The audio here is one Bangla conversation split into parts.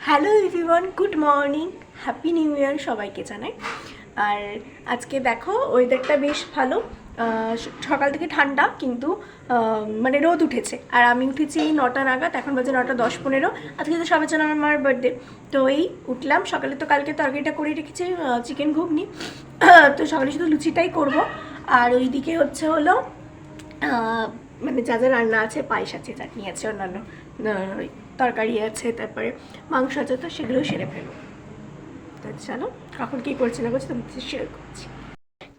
Hello everyone, good morning, happy new year সবাইকে জানাই। আর আজকে দেখো ওয়েদারটা বেশ ভালো, সকাল থেকে ঠান্ডা কিন্তু মানে রোদ উঠেছে। আর আমি উঠেছি 9টা নাগাদ, এখন বাজে 9:10-15। আজকে তো সবার জন্য আমার মার বার্থডে, তো এই উঠলাম সকালে। তো কালকে তরকারিটা করে রেখেছি চিকেন ঘুগনি, তো সকালে শুধু লুচিটাই করব। আর ওইদিকে হলো মানে যা যা রান্না আছে, পায়েস আছে, চাটনি আছে, অন্যান্য তরকারি আছে, তারপরে মাংস আছে, তো সেগুলো সেরে ফেলবো। তো চলো কখন কী করছি না করছি তোমাদের শেয়ার করছি।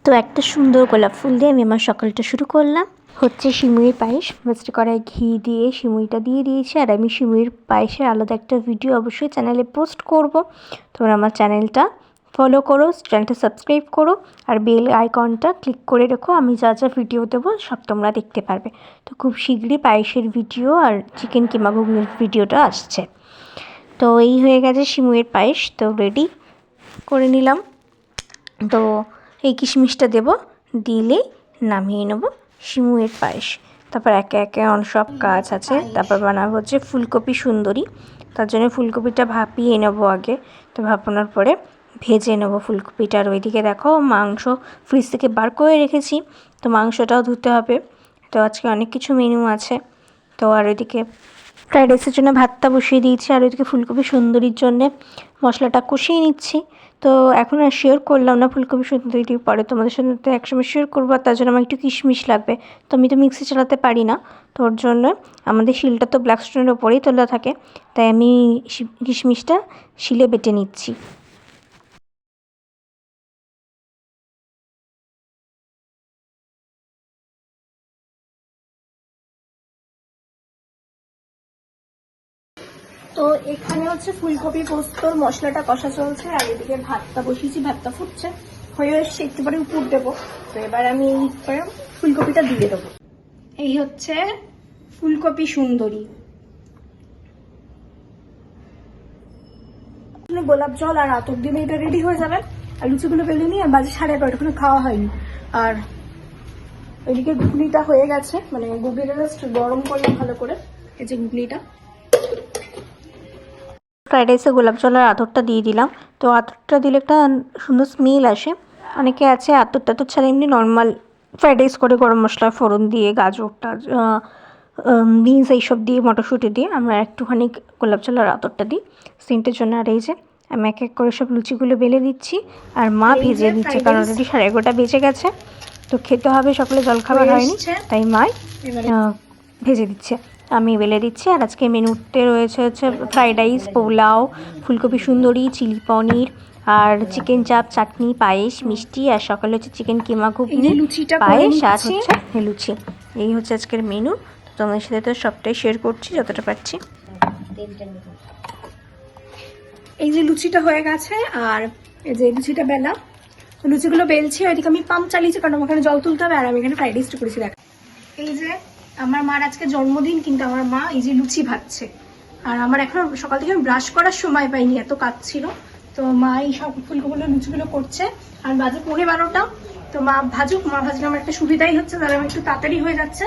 তো একটা সুন্দর গোলাপ ফুল দিয়ে আমি আমার সকালটা শুরু করলাম। হচ্ছে সিমুইয়ের পায়েস, ফার্স্ট কড়াই ঘি দিয়ে সিমুইটা দিয়ে দিয়েছি। আর আমি সিমুইয়ের পায়েসের আলাদা একটা ভিডিও অবশ্যই চ্যানেলে পোস্ট করব। তোমরা আমার চ্যানেলটা ফলো করো, চ্যানেলটা সাবস্ক্রাইব করো, আর বেল আইকনটা ক্লিক করে রেখো। আমি যা যা ভিডিও দেবো সব তোমরা দেখতে পারবে। তো খুব শীঘ্রই পায়েসের ভিডিও আর চিকেন কিমা ঘুগনির ভিডিওটা আসছে। তো এই হয়ে গেছে সিমুইয়ের পায়েস, তো রেডি করে নিলাম। তো এই কিশমিশটা দেবো, দিলেই নামিয়ে নেবো সিমুইয়ের পায়েস। তারপর একে একে সব কাজ আছে। তারপর বানাবো হচ্ছে ফুলকপি সুন্দরী। তার জন্য ফুলকপিটা ভাপিয়ে নেবো আগে। তো ভাপানোর পরে ভেজে নেবো ফুলকপিটা। আর ওইদিকে দেখো মাংস ফ্রিজ থেকে বার করে রেখেছি, তো মাংসটাও ধুতে হবে। তো আজকে অনেক কিছু মেনু আছে। তো আর ওইদিকে ফ্রাইড রাইসের জন্য ভাতটা বসিয়ে দিয়েছি, আর ওইদিকে ফুলকপি সুন্দরীর জন্যে মশলাটা কষিয়ে নিচ্ছি। তো এখন আর শেয়ার করলাম না ফুলকপি সুন্দরী, পরে তোমাদের সাথে একসময় শেয়ার করবো। আর তার জন্য আমার একটু কিশমিশ লাগবে, তো আমি তো মিক্সি চালাতে পারি না। তো ওর জন্য আমাদের শিলটা তো ব্ল্যাক স্টোনের ওপরেই তোলা থাকে, তাই আমি কিশমিশটা শিলে বেটে নিচ্ছি। তো এখানে হচ্ছে ফুলকপি পোস্তর মশলাটা কষা চলছে, আর এদিকে ভাতটা বসিয়েছি, ভাতটা ফুটছে, হয়ে এসছে, একটু পরে উপর দেবো। তো এবার আমি ফুলকপিটা দিয়ে দেবো। এই হচ্ছে ফুলকপি সুন্দরী। গোলাপ জল আর আতর দিলে এটা রেডি হয়ে যাবে। আর লুচিগুলো বেলে নিই, আর বাজে 11:30, কোনো খাওয়া হয়নি। আর এদিকে ঘুগনিটা হয়ে গেছে, মানে ঘুগনিটা জাস্ট গরম করলাম ভালো করে। এই যে ঘুগনিটা, ফ্রাইড রাইসে গোলাপ জল আর আতরটা দিয়ে দিলাম। তো আতরটা দিলে একটা সুন্দর স্মেল আসে। অনেকে আছে আতরটা তো ছাড়া এমনি নর্মাল ফ্রাইড রাইস করে গরম মশলা ফোড়ন দিয়ে, গাজরটা বিনস এইসব দিয়ে, মটরশুঁটি দিয়ে। আমরা একটুখানি গোলাপ জল আর আতরটা দিই সেন্টের জন্য। আর এই যে আমি এক এক করে সব লুচিগুলো বেলে দিচ্ছি, আর মা ভেজে দিচ্ছে, কারণ অলরেডি 11:30 বেজে গেছে। তো খেতে হবে, সকালে জলখাবার হয়নি, তাই মাই ভেজে দিচ্ছে, আমি বেলে দিচ্ছি। আর আজকে মেনুতে রয়েছে হচ্ছে ফ্রাইড রাইস, পোলাও, ফুলকপি সুন্দরী, চিলি পনির, আর চিকেন চাপ, চাটনি, পায়েস, মিষ্টি। আর সকালে হচ্ছে চিকেন কিমা ঘুগনি, পায়েস, আর হচ্ছে লুচি। এই হচ্ছে আজকের মেনু। তো তোমাদের সাথে তো সবটাই শেয়ার করছি যতটা পারছি। এই যে লুচিটা হয়ে গেছে, আর এই যে লুচিটা বেলা, লুচিগুলো বেলছি। ওইদিকে আমি পাম্প চালিয়েছি, কারণ ওখানে জল তুলতে হবে। আর আমি এখানে ফ্রাইড রাইসটা করেছি। দেখ, এই যে আমার মার আজকে জন্মদিন, কিন্তু আমার মা এই যে লুচি ভাজছে। আর আমার এখন সকাল থেকে ব্রাশ করার সময় পাইনি, এত কাজ ছিল। তো মা এই সব ফুলকপিগুলো লুচিগুলো করছে। আর বাজে 12:30। তো মা ভাজুক, মা ভাজলে আমার একটা সুবিধাই হচ্ছে, তাহলে আমার একটু তাড়াতাড়ি হয়ে যাচ্ছে।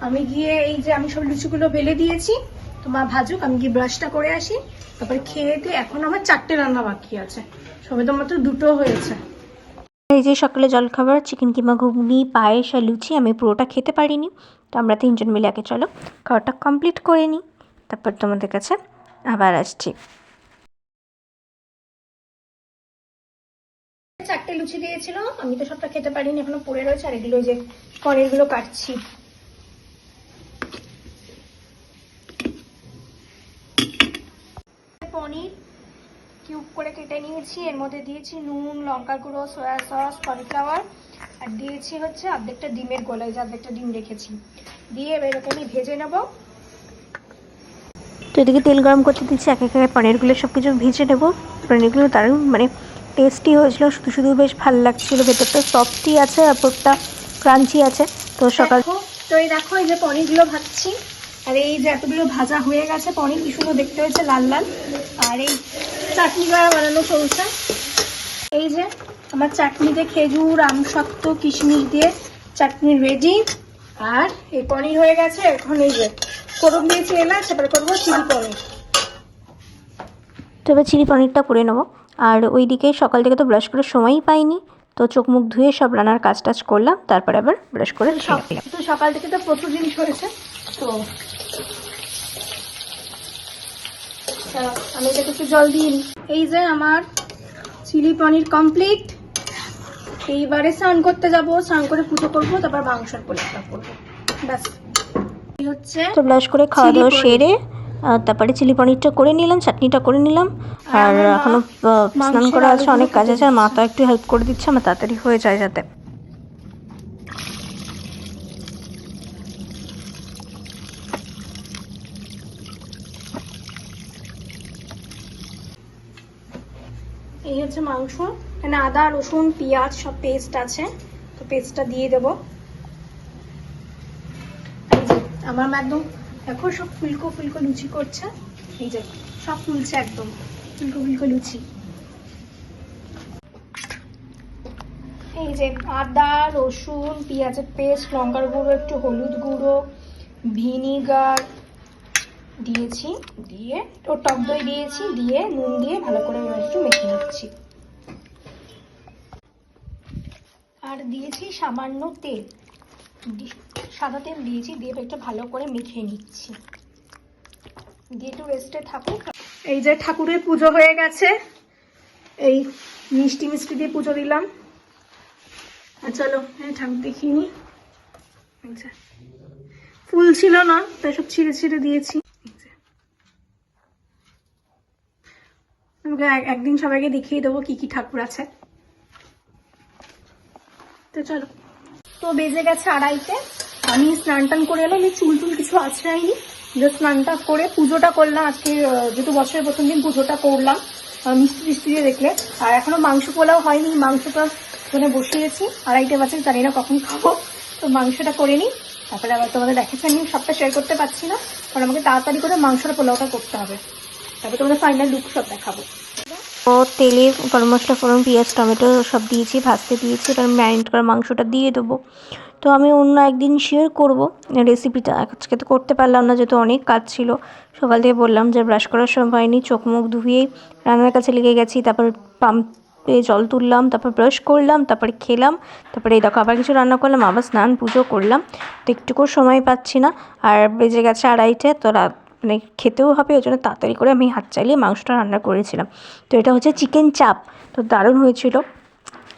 আমি গিয়ে এই যে আমি সব লুচিগুলো বেলে দিয়েছি, তো মা ভাজুক, আমি গিয়ে ব্রাশটা করে আসি, তারপরে খেয়ে দিয়ে। এখন আমার 4টে রান্না বাকি আছে, সবে তো মাত্র 2টো হয়েছে। এই যে সকালে জলখাবার চিকেন কিমা ঘুগনি, পায়েস আর লুচি। আমি পুরোটা খেতে পারিনি, তো আমরা 3জন মিলে আগে চলো খাওয়াটা কমপ্লিট করে নিই, তারপর তোমাদের কাছে আবার আসছি। 4টে লুচি দিয়েছিল, আমি তো সবটা খেতে পারিনি, এখনো পড়ে রয়েছে। আর এগুলো যে পনিরগুলো কাটছি। পনির কিউব করে কেটে নিয়েছি, এর মধ্যে দিয়েছি নুন, লঙ্কা গুঁড়ো, সয়া সস, কর্নফ্লাওয়ার, আর দিয়েছি হচ্ছে অর্ধেকটা ডিমের গোলা, যে অর্ধেকটা ডিম রেখেছি, দিয়ে এবার এরকমই ভেজে নেবো। তো এদিকে তেল গরম করতে দিচ্ছি, এক এক পনিরগুলো সব কিছু ভেজে নেবো। পনিরগুলো দারুণ মানে টেস্টি হয়েছিল, শুধু শুধু বেশ ভালো লাগছিলো। ভেতরটা সফটই আছে, ওপরটা ক্রাঞ্চি আছে। তো সকাল তো এই দেখো, এই যে পনিরগুলো ভাজছি, আর এই যে এতগুলো ভাজা হয়ে গেছে পনির, কি সুন্দর দেখতে হয়েছে, লাল লাল। আর এই চাটনি বানানো চলছে। এই যে আমার চাটনিতে খেজুর, আমসত্ত্ব, কিশমিশ দিয়ে চাটনি রেডি। আর এই পনির হয়ে গেছে। এখন এই যে ফোড়ন দিয়েছি এলাচ, এবার করবো চিলি পনির। তো এবার চিলি পনিরটা করে নেবো। আর ওইদিকে সকাল থেকে তো ব্রাশ করার সময়ই পাইনি, তো চোখ মুখ ধুয়ে সব রান্নার কাজ টাজ করলাম, তারপরে আবার ব্রাশ করে তো সকাল থেকে তো প্রচুর জিনিস হয়েছে। তো আমি এটাকে একটু জল দিয়ে নিই। এই যে আমার চিলি পনির কমপ্লিট। এইবারে স্নান করতে যাব, স্নান করে পুজো করবো, তারপর মাংসের পোলাওটা করবো, ব্যাস। এই হচ্ছে তো ব্রাশ করে খাওয়া দাওয়া সেরে তারপরে চিলি পনিরটা করে নিলাম, চাটনিটা করে নিলাম। আর এখনো স্নান করা আছে, অনেক কাজ আছে। আর মা তো একটু হেল্প করে দিচ্ছে, আমার তাড়াতাড়ি হয়ে যায় যাতে। এই হচ্ছে মাংস, এখানে আদা রসুন পেঁয়াজ সব পেস্ট আছে, তো পেস্টটা দিয়ে দেবো। এই যে আমার মা একদম দেখো সব ফুলকো ফুলকো লুচি করছে, এই যে সব ফুলছে একদম ফুলকো ফুলকো লুচি। এই যে আদা রসুন পেঁয়াজের পেস্ট, লঙ্কার গুঁড়ো, একটু হলুদ গুঁড়ো, ভিনিগার দিয়েছি, দিয়ে ও টক দই দিয়েছি, দিয়ে নুন দিয়ে ভালো করে একটু মেখে নিচ্ছি। আর দিয়েছি সামান্য তেল, সাদা তেল দিয়েছি, দিয়ে একটু ভালো করে মেখে নিচ্ছি, দিয়ে একটু রেস্টে থাকুক। এই যে ঠাকুরের পুজো হয়ে গেছে, এই মিষ্টি মিষ্টি দিয়ে পুজো দিলাম। আর চলো ঠাকুর দেখিয়ে নি। ফুল ছিল না, তাই সব ছিঁড়ে ছিঁড়ে দিয়েছি। একদিন সবাইকে দেখিয়ে দেবো কি কি ঠাকুর আছে। তো চলো, তো বেজে গেছে 2:30। আমি স্নান টান করে এলাম, এই চুল টুল কিছু আছড়াইনি, যে স্নানটা করে পুজোটা করলাম আজকে, যেহেতু বছরের প্রথম দিন পুজোটা করলাম মিষ্টি টিষ্টি দিয়ে দেখলে। আর এখনো মাংস পোলাও হয়নি, মাংসটা ওখানে বসিয়েছি, 2:30 বাজে, জানি না কখন খাবো। তো মাংসটা করে নিই, তারপরে আবার তোমাদের দেখাচ্ছি। আমি সবটা শেয়ার করতে পারছি না, কারণ আমাকে তাড়াতাড়ি করে মাংসটা পোলাওটা করতে হবে, তারপরে তোমাদের ফাইনাল লুক সব দেখাবো। ও তেলে গরম মশলা ফোড়ন পেঁয়াজ টমেটো সব দিয়েছি, ভাজতে দিয়েছি। এবার ম্যারিনেট করা মাংসটা দিয়ে দেবো। তো আমি অন্য একদিন শেয়ার করব রেসিপিটা, আজকে তো করতে পারলাম না যেহেতু অনেক কাজ ছিল। সকাল থেকে বললাম যে ব্রাশ করার সময় হয়নি, চোখ মুখ ধুয়েই রান্নার কাছে লেগে গেছি। তারপর পাম্পে জল তুললাম, তারপর ব্রাশ করলাম, তারপরে খেলাম, তারপরে এই দেখো আবার কিছু রান্না করলাম, আবার স্নান পুজো করলাম। তো একটুকু সময় পাচ্ছি না, আর বেজে গেছে 2:30। তো মানে খেতেও হবে, ওই জন্য তাড়াতাড়ি করে আমি হাত চালিয়ে মাংসটা রান্না করেছিলাম। তো এটা হচ্ছে চিকেন চাপ, তো দারুণ হয়েছিল।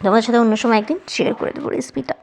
তোমাদের সাথে অন্য সময় একদিন শেয়ার করে দেবো রেসিপিটা।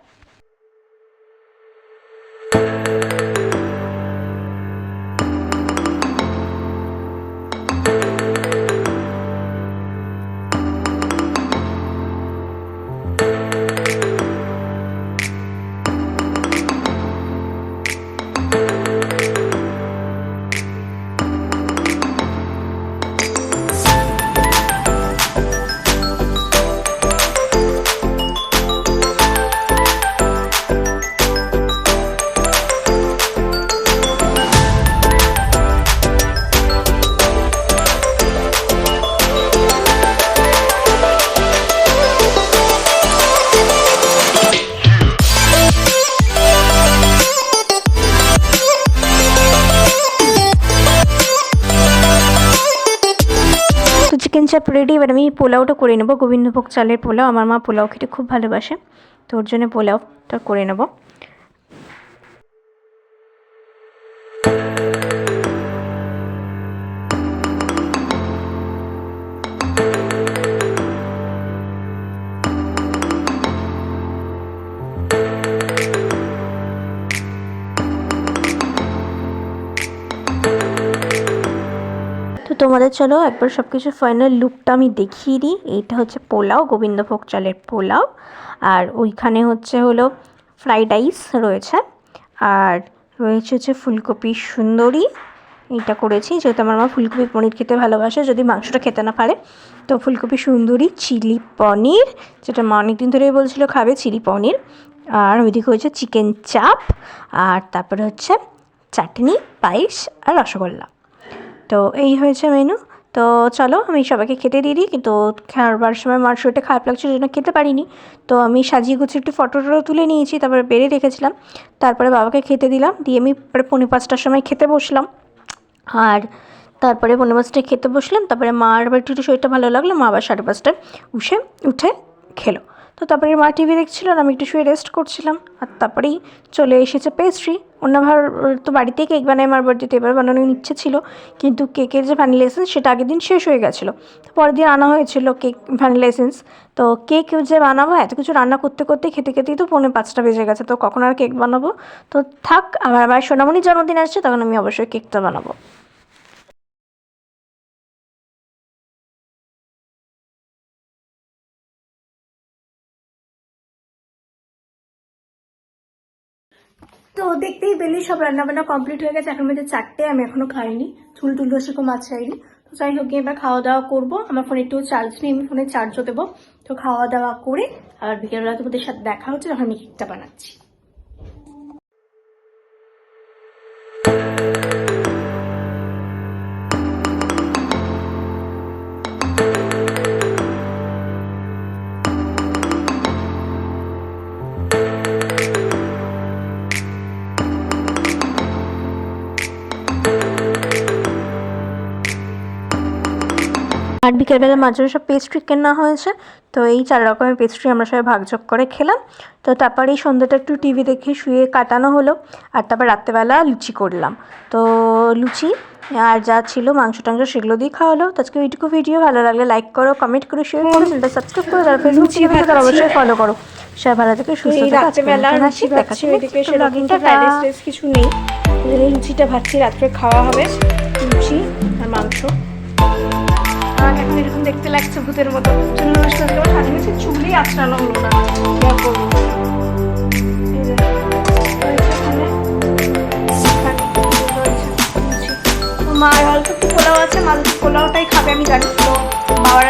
চিকেন চাপ রেডি। এবার আমি পোলাওটা করে নেবো, গোবিন্দভোগ চালের পোলাও। আমার মা পোলাও খেতে খুব ভালোবাসে, তো ওর জন্য পোলাওটা করে নেবো। তো তোমাদের চলো একবার সব কিছু ফাইনাল লুকটা আমি দেখিয়ে দিই। এইটা হচ্ছে পোলাও, গোবিন্দভোগ চালের পোলাও। আর ওইখানে হলো ফ্রাইড রাইস রয়েছে, আর রয়েছে হচ্ছে ফুলকপি সুন্দরী। এইটা করেছি যেহেতু আমার মা ফুলকপি পনির খেতে ভালোবাসে, যদি মাংসটা খেতে না পারে। তো ফুলকপি সুন্দরী, চিলি পনির, যেটা মা অনেকদিন ধরেই বলছিল খাবে, চিলি পনির। আর ওইদিকে হচ্ছে চিকেন চাপ, আর তারপরে হচ্ছে চাটনি, পায়েস আর রসগোল্লা। তো এই হয়েছে মেনু। তো চলো আমি সবাইকে খেতে দিয়ে দিই, কিন্তু খাওয়ার সময় মার শরীরটা খারাপ লাগছে, ওই জন্য খেতে পারিনি। তো আমি সাজিয়ে গুছিয়ে একটু ফটো তুলে নিয়েছি, তারপরে বেড়ে রেখেছিলাম। তারপরে বাবাকে খেতে দিলাম, দিয়ে আমি প্রায় 4:45টার সময় খেতে বসলাম। আর তারপরে 5:30টায় খেতে বসলাম। তারপরে মার আবার একটু শরীরটা ভালো লাগলো, মা আবার 5:30টায় উঠে খেলো। তো তারপরে মা টিভি দেখছিল আর আমি একটু শুয়ে রেস্ট করছিলাম। আর তারপরেই চলে এসেছে পেস্ট্রি। অন্যবার তো বাড়িতেই কেক বানাই আমার বার্থডেতে, এবার বানানোর ইচ্ছে ছিল, কিন্তু কেকের যে ভ্যানিলা এসেন্স সেটা আগের দিন শেষ হয়ে গেছিলো। তো পরের দিন আনা হয়েছিল কেক ভ্যানিলা এসেন্স। তো কেক যে বানাবো, এত কিছু রান্না করতে করতে খেতে খেতেই তো 4:45 বেজে গেছে। তো কখন আর কেক বানাবো, তো থাক, আমার সোনামণির জন্মদিন আসছে, তখন আমি অবশ্যই কেকটা বানাবো। তো দেখতেই পেলি সব রান্নাবান্না কমপ্লিট হয়ে গেছে। এখন মধ্যে 4টে, আমি এখনো খাইনি, চুল টুল সেরকম আছড়াইনি। তো যাই হোক, এবার খাওয়া দাওয়া করবো। আমার ফোনে একটু চার্জ নেই, আমি ফোনে চার্জও দেবো। তো খাওয়া দাওয়া করে আবার বিকেলবেলা তোমাদের সাথে দেখা হচ্ছে যখন আমি কেকটা বানাচ্ছি। আর বিকেলবেলা মাঝে সব পেস্ট্রি কেনা হয়েছে। তো এই 4 রকমের পেস্ট্রি আমরা সবাই ভাগযোগ করে খেলাম। তো তারপরে এই সন্ধ্যাটা একটু টিভি দেখে শুয়ে কাটানো হলো। আর তারপর রাত্রেবেলা লুচি করলাম। তো লুচি আর যা ছিল মাংস টাংস সেগুলো দিয়ে খাওয়া হলো। তো আজকে এইটুকু ভিডিও, ভালো লাগলে লাইক করো, কমেন্ট করো, শেয়ার করো, চ্যানেলটা সাবস্ক্রাইব করো, তারপরে লুচি তার অবশ্যই ফলো করো। সবাই ভালো থেকে সুস্থ এই থাকো। রাত্রেবেলা লুচি ভাজছি, ওইদিকে সেরকম তো ফ্রাইড রাইস কিছু নেই, লুচিটা ভাজছি, রাত্রে খাওয়া হবে লুচি আর মাংস। আমাকে এখন এরকম দেখতে লাগছে ভূতের মতো, চুল নষ্ট করে সাজিয়েছে, চুলই আঁচড়ানো হলো না, কি আর করবো। এই যে মার অল্প একটু পোলাও আছে, মা যদি পোলাওটাই খাবে আমি জানি। তো বাবার